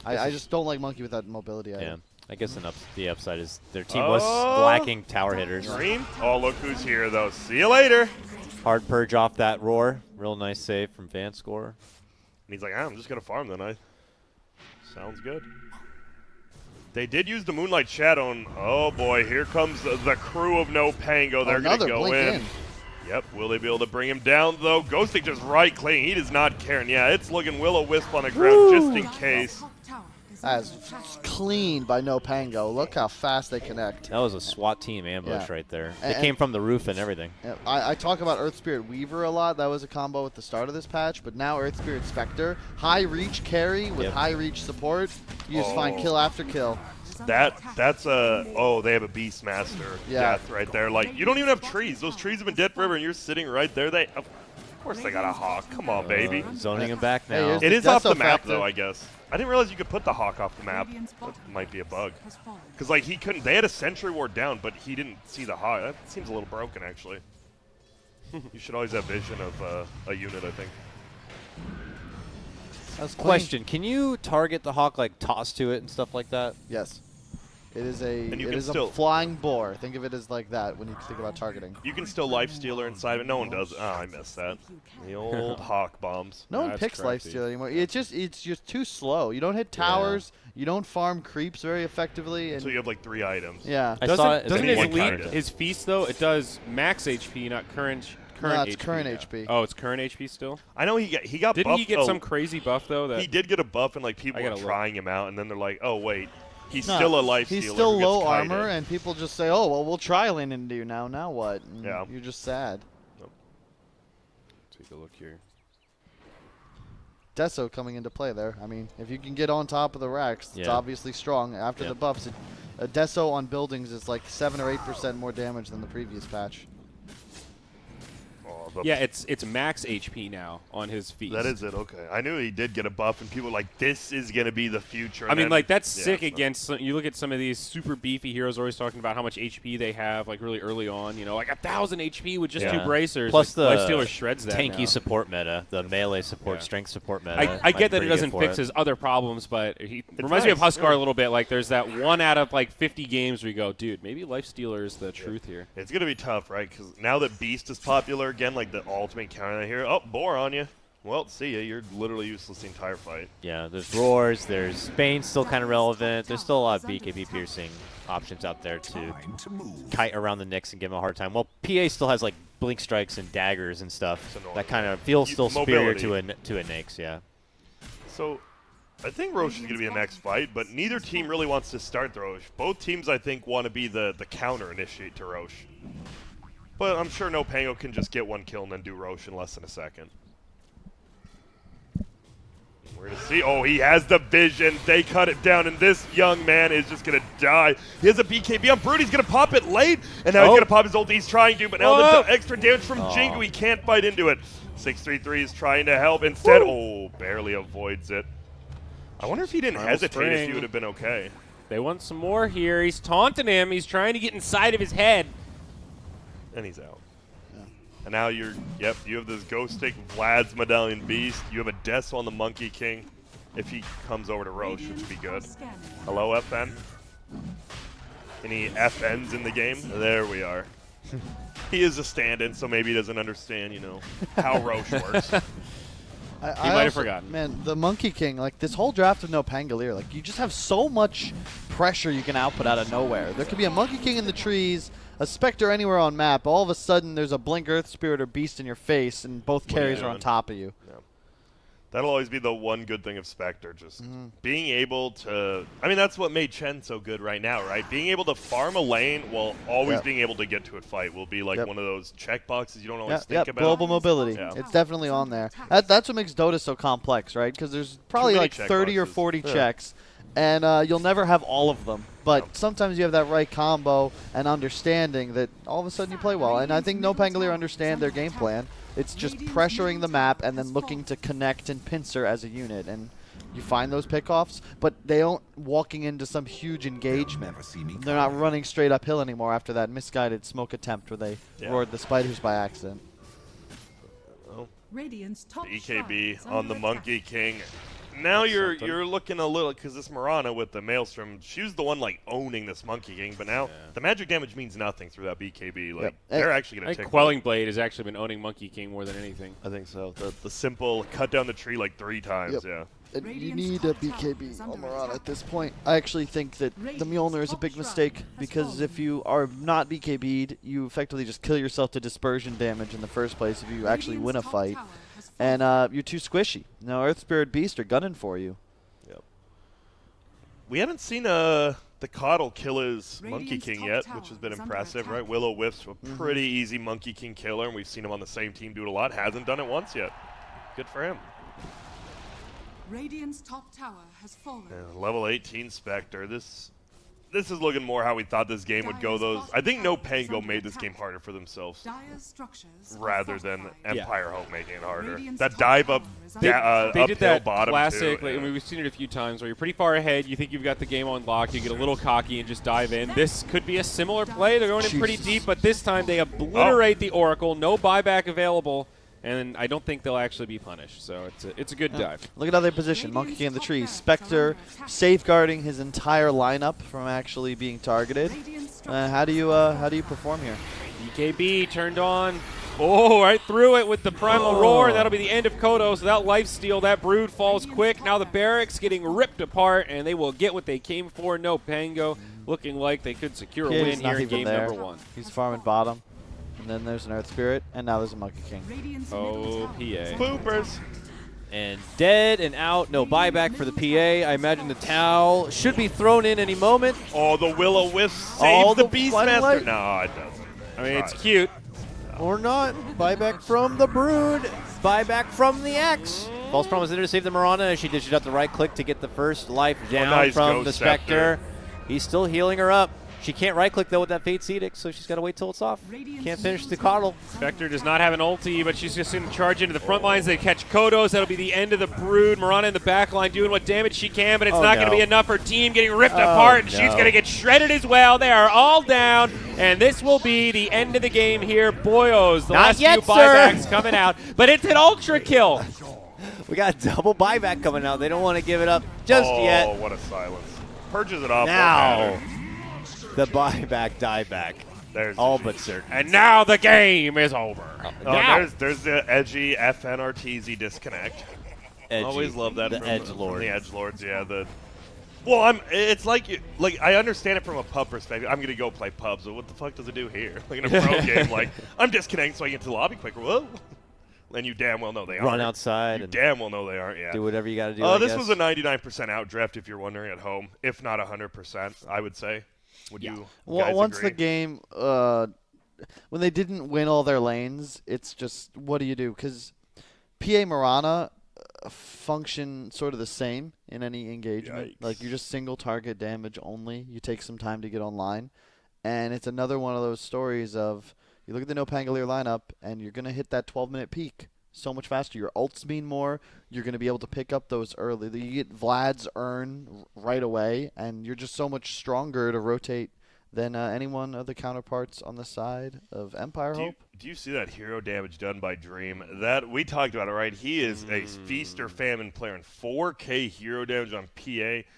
I just don't like Monkey with that mobility item. I guess the upside is their team was lacking tower hitters. Dream? Oh, look who's here, though. See you later. Hard purge off that roar. Real nice save from Vanscore. And he's like, I'm just going to farm then. Sounds good. They did use the Moonlight Shadow, and oh boy, here comes the crew of NoPango. They're going to go in. Yep, will they be able to bring him down, though? Ghosting just right-clicking. He does not care. And yeah, it's looking Will-O-Wisp on the ground just in case. That's clean by NoPango. Look how fast they connect. That was a SWAT team ambush right there. They came from the roof and everything. Yeah, I talk about Earth Spirit Weaver a lot. That was a combo at the start of this patch, but now Earth Spirit Spectre. High reach carry with high reach support. You just find kill after kill. That's they have a Beastmaster death right there. Like, you don't even have trees. Those trees have been dead forever, and you're sitting right there. Of course they got a Hawk. Come on, baby. Zoning him back now. It is off the map, though, I guess. I didn't realize you could put the Hawk off the map. That might be a bug. Because, like, he couldn't. They had a Sentry Ward down, but he didn't see the Hawk. That seems a little broken, actually. You should always have vision of a unit, I think. Question: can you target the Hawk, like toss to it and stuff like that? Yes. It is a flying boar. Think of it as like that when you think about targeting. You can still Lifestealer inside of it. No one does. Oh, I missed that. The old Hawk bombs. No one picks Lifestealer anymore. It's just too slow. You don't hit towers. You don't farm creeps very effectively. And so you have like 3 items. Yeah. Doesn't his feast though? It does max HP, not current HP. No, it's current HP. Oh, it's current HP still? I know he got Didn't buffed. he get some crazy buff though? He did get a buff, and like people were trying him out, and then they're like, oh wait. He's still a Lifestealer. He's still low armor, and people just say, oh, well, we'll try lean into you now. Now what? And you're just sad. Take a look here. Deso coming into play there. I mean, if you can get on top of the racks, it's obviously strong. After the buffs, a Deso on buildings is like 7 or 8% more damage than the previous patch. Oh, But Yeah, it's max HP now on his feet. that is it. Okay, I knew he did get a buff, and people were like, "This is gonna be the future." I mean, like that's yeah, sick against. You look at some of these super beefy heroes always talking about how much HP they have, like really early on. You know, like 1,000 HP with just 2 bracers. Plus like, the Lifestealer shreds that tanky now. support meta, the melee support, strength support meta. I get that it pretty doesn't good for fix his other problems, but he reminds me of nice, Huskar a little bit. Like there's that 1 out of like 50 games where you go, dude, maybe Lifestealer is the truth here. It's gonna be tough, right? Because now that Beast is popular again, like the ultimate counter here. Oh, Boar on you. Well, see ya. You're literally useless the entire fight. Yeah, there's Roars, there's Bane's still kind of relevant. There's still a lot of BKB piercing options out there to kite around the Nyx and give him a hard time. Well, PA still has like blink strikes and daggers and stuff that kind of feels still superior to a Nyx, yeah. So, I think Roche is going to be the next fight, but neither team really wants to start the Roche. Both teams, I think, want to be the counter initiate to Roche. But I'm sure NoPango can just get 1 kill and then do Roche in less than a second. We're going to see. Oh, he has the vision. They cut it down, and this young man is just going to die. He has a BKB on Brood. He's going to pop it late, and now he's going to pop his ult. He's trying to, but now the extra damage from Jingu, he can't fight into it. 633 is trying to help. Instead, barely avoids it. I wonder if he didn't hesitate, if he would have been okay. They want some more here. He's taunting him. He's trying to get inside of his head. And he's out. And now you have this Ghost Stick Vlad's Medallion Beast. You have a Death on the Monkey King if he comes over to Roche, which would be good. Hello, FN? Any FNs in the game? There we are. He is a stand-in, so maybe he doesn't understand, how Roche works. He might have forgotten. Man, the Monkey King, like this whole draft of NoPangolier, like you just have so much pressure you can output out of nowhere. There could be a Monkey King in the trees, a Spectre anywhere on map. All of a sudden, there's a Blink Earth Spirit or Beast in your face, and both carries are on top of you. Yeah. That'll always be the one good thing of Spectre, just being able to... I mean, that's what made Chen so good right now, right? Being able to farm a lane while always being able to get to a fight will be like one of those check boxes you don't always think about. Global mobility. Yeah. It's definitely on there. That's what makes Dota so complex, right? Because there's probably like 30 or 40 checks, and you'll never have all of them. But sometimes you have that right combo and understanding that all of a sudden you play well. And I think NoPangolier understand their game plan. It's just pressuring the map and then looking to connect and pincer as a unit. And you find those pickoffs, but they aren't walking into some huge engagement. They're not running straight uphill anymore after that misguided smoke attempt where they roared the spiders by accident. EKB on the Monkey King. Now you're looking a little, because this Mirana with the Maelstrom, she was the one like owning this Monkey King, but now the magic damage means nothing through that BKB. Like they're actually going to take Quelling Blade has actually been owning Monkey King more than anything. I think so. The simple cut down the tree like 3 times. Yeah. And you need a BKB on Mirana at this point. I actually think that the Mjolnir is a big mistake, because if you are not BKB'd, you effectively just kill yourself to dispersion damage in the first place if you actually win a fight. And you're too squishy. Now Earth Spirit Beast are gunning for you. Yep. We haven't seen the Coddle kill his Monkey King yet, which has been impressive, right? Willow-Wisp, a pretty easy Monkey King killer, and we've seen him on the same team do it a lot. Hasn't done it once yet. Good for him. Radiant's top tower has fallen. Yeah, level 18 Spectre. This is looking more how we thought this game would go. I think NoPango made this game harder for themselves rather than Empire Hope making it harder. That dive up, they did that bottom classic. too, I mean, we've seen it a few times where you're pretty far ahead. You think you've got the game on lock. You get a little cocky and just dive in. This could be a similar play. They're going in pretty deep, but this time they obliterate the Oracle. No buyback available. And I don't think they'll actually be punished, so it's a good dive. Look at how they position. Monkey King in the tree. Spectre safeguarding his entire lineup from actually being targeted. How do you perform here? BKB turned on. Oh, right through it with the Primal Roar. That'll be the end of Kodos. Without lifesteal, that Brood falls quick. Now the barracks getting ripped apart, and they will get what they came for. NoPango looking like they could secure a win here in game number 1. He's farming bottom. And then there's an Earth Spirit, and now there's a Monkey King. Oh, PA. Poopers. And dead and out, no buyback for the PA. I imagine the Tau should be thrown in any moment. Oh, the Willow-Wisp saves the Beastmaster. No, it doesn't. I mean, it's cute. Or not. Buyback from the Brood. Buyback from the X. False Promise there to save the Mirana. She dishes out the right click to get the first life down from the Spectre. He's still healing her up. She can't right-click, though, with that Fate's Edict, so she's got to wait till it's off. Can't finish the Coddle. Spectre does not have an ulti, but she's just going to charge into the front lines. They catch Kodos. That'll be the end of the Brood. Mirana in the back line doing what damage she can, but it's not going to be enough. Her team getting ripped apart, and she's going to get shredded as well. They are all down, and this will be the end of the game here. Boyos, the last few buybacks coming out, but it's an ultra kill. We got a double buyback coming out. They don't want to give it up just yet. Oh, what a silence. Purges it off. Now, the buyback, dieback. There's all but certain. And now the game is over. There's the edgy FN Arteezy disconnect. Edgy. Always love that the from edgelords. The edgelords, yeah. Well, it's like I understand it from a pub perspective. I'm gonna go play pubs, but what the fuck does it do here? Like in a pro game, like I'm disconnecting so I can get to the lobby quicker. Whoa. And you damn well know they aren't. Run outside. You and damn well know they aren't, yeah. Do whatever you got to do. This was a 99% out draft if you're wondering at home, if not 100%, I would say. Would you guys once agree? the game, when they didn't win all their lanes, it's just, what do you do? Because PA Mirana function sort of the same in any engagement. Yikes. Like, you just single target damage only. You take some time to get online. And it's another one of those stories of, you look at the NoPangolier lineup, and you're going to hit that 12-minute peak so much faster. Your ults mean more. You're going to be able to pick up those early. You get Vlad's earn right away, and you're just so much stronger to rotate than anyone of the counterparts on the side of Empire Hope. Do you see that hero damage done by Dream? That we talked about it, right? He is a feast or famine player, and 4K hero damage on PA,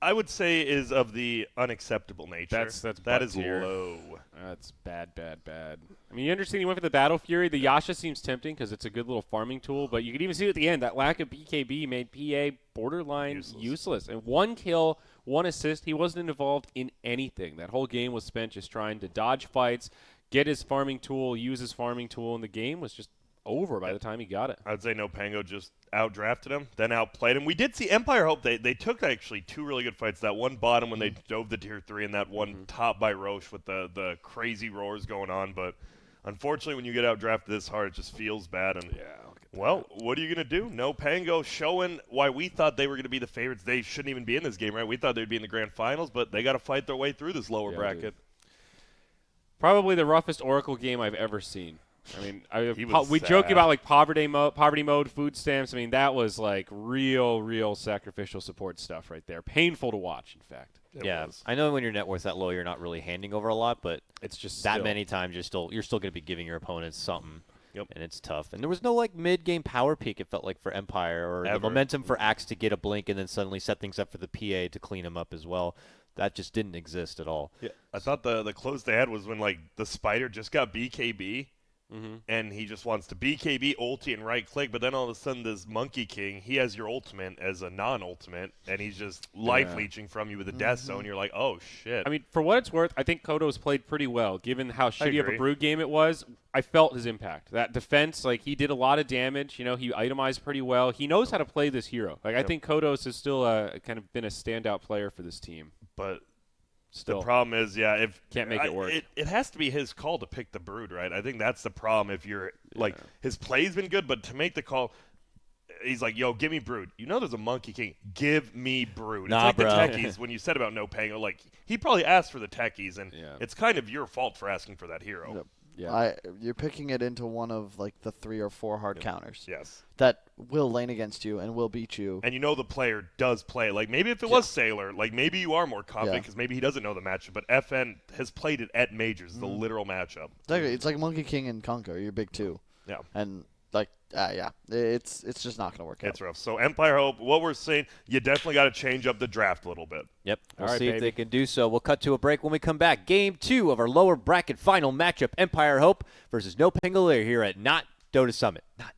I would say, is of the unacceptable nature. That is low. That's bad. I mean, you understand he went for the Battle Fury. The Yasha seems tempting because it's a good little farming tool, but you can even see at the end that lack of BKB made PA borderline useless. And 1 kill, 1 assist. He wasn't involved in anything. That whole game was spent just trying to dodge fights, get his farming tool, use his farming tool, and the game was just over by the time he got it. I'd say NoPango just outdrafted him, then outplayed him. We did see Empire Hope. They took actually 2 really good fights. That one bottom when they dove the tier 3, and that one top by Roche with the crazy roars going on. But unfortunately, when you get outdrafted this hard, it just feels bad. And well, what are you going to do? NoPango showing why we thought they were going to be the favorites. They shouldn't even be in this game, right? We thought they'd be in the grand finals, but they got to fight their way through this lower bracket. Dude. Probably the roughest Oracle game I've ever seen. I mean, we joke about like poverty mode, food stamps. I mean, that was like real sacrificial support stuff right there. Painful to watch, in fact. It was. I know when your net worth's that low, you're not really handing over a lot, but it's just that many times you're still going to be giving your opponents something. Yep. And it's tough. And there was no like mid-game power peak, it felt like, for Empire, or the momentum for Axe to get a blink and then suddenly set things up for the PA to clean him up as well. That just didn't exist at all. Yeah, I thought the close they had was when like the Spider just got BKB. And he just wants to BKB, ulti, and right-click, but then all of a sudden this Monkey King, he has your ultimate as a non-ultimate, and he's just life-leeching from you with a death zone. You're like, oh, shit. I mean, for what it's worth, I think Kodos played pretty well. Given how shitty of a Brood game it was, I felt his impact. That defense, like, he did a lot of damage. You know, he itemized pretty well. He knows how to play this hero. Like, I think Kodos has still kind of been a standout player for this team. But still, the problem is, if can't make it work. It has to be his call to pick the Brood, right? I think that's the problem. If you're like, his play's been good, but to make the call, he's like, "Yo, give me Brood." You know, there's a Monkey King. Give me Brood. Nah, it's like bro. the techies when you said about NoPango. Like, he probably asked for the techies, and it's kind of your fault for asking for that hero. Yep. Yeah. You're picking it into one of like the 3 or 4 hard counters. Yes. That will lane against you and will beat you. And you know the player does play. Like maybe if it was Sailor, like maybe you are more confident because maybe he doesn't know the matchup. But FN has played it at majors, the literal matchup. It's like Monkey King and Conquer. You're big 2. Yeah. And like, it's just not going to work out. It's rough. So Empire Hope, what we're saying, you definitely got to change up the draft a little bit. Yep. We'll All right, see if they can do so. We'll cut to a break when we come back. Game 2 of our lower bracket final matchup, Empire Hope versus NoPangolier here at Not Dota Summit. Not